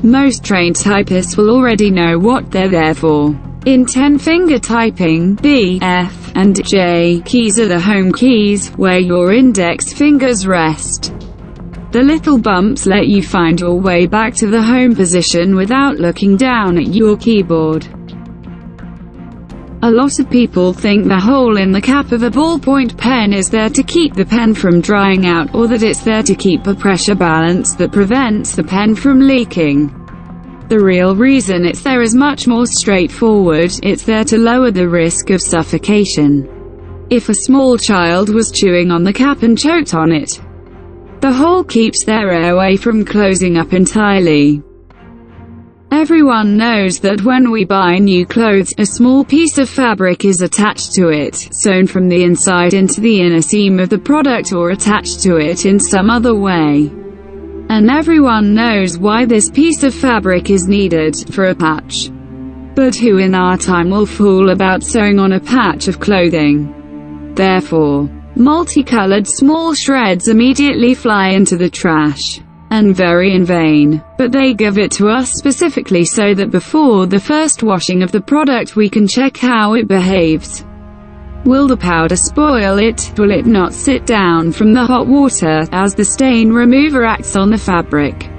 Most trained typists will already know what they're there for. In 10-finger typing, B, F, and J keys are the home keys, where your index fingers rest. The little bumps let you find your way back to the home position without looking down at your keyboard. A lot of people think the hole in the cap of a ballpoint pen is there to keep the pen from drying out, or that it's there to keep a pressure balance that prevents the pen from leaking. The real reason it's there is much more straightforward. It's there to lower the risk of suffocation. If a small child was chewing on the cap and choked on it, the hole keeps their airway from closing up entirely. Everyone knows that when we buy new clothes, a small piece of fabric is attached to it, sewn from the inside into the inner seam of the product or attached to it in some other way. And everyone knows why this piece of fabric is needed, for a patch. But who in our time will fool about sewing on a patch of clothing? Therefore, multicolored small shreds immediately fly into the trash. And very in vain. But they give it to us specifically so that before the first washing of the product we can check how it behaves. Will the powder spoil it? Will it not sit down from the hot water, as the stain remover acts on the fabric?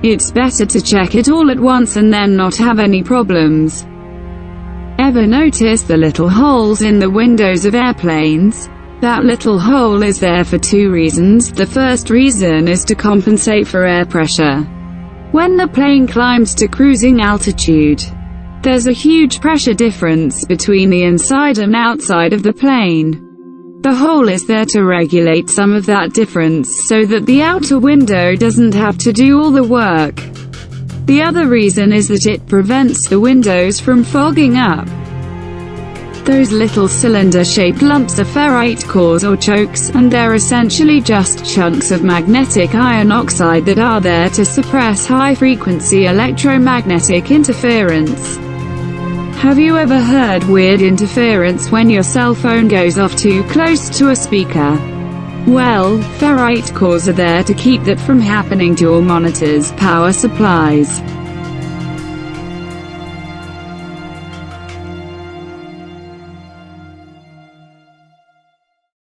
It's better to check it all at once and then not have any problems. Ever notice the little holes in the windows of airplanes? That little hole is there for two reasons. The first reason is to compensate for air pressure. When the plane climbs to cruising altitude, there's a huge pressure difference between the inside and outside of the plane. The hole is there to regulate some of that difference so that the outer window doesn't have to do all the work. The other reason is that it prevents the windows from fogging up. Those little cylinder-shaped lumps are ferrite cores or chokes, and they're essentially just chunks of magnetic iron oxide that are there to suppress high-frequency electromagnetic interference. Have you ever heard weird interference when your cell phone goes off too close to a speaker? Well, ferrite cores are there to keep that from happening to your monitor's power supplies.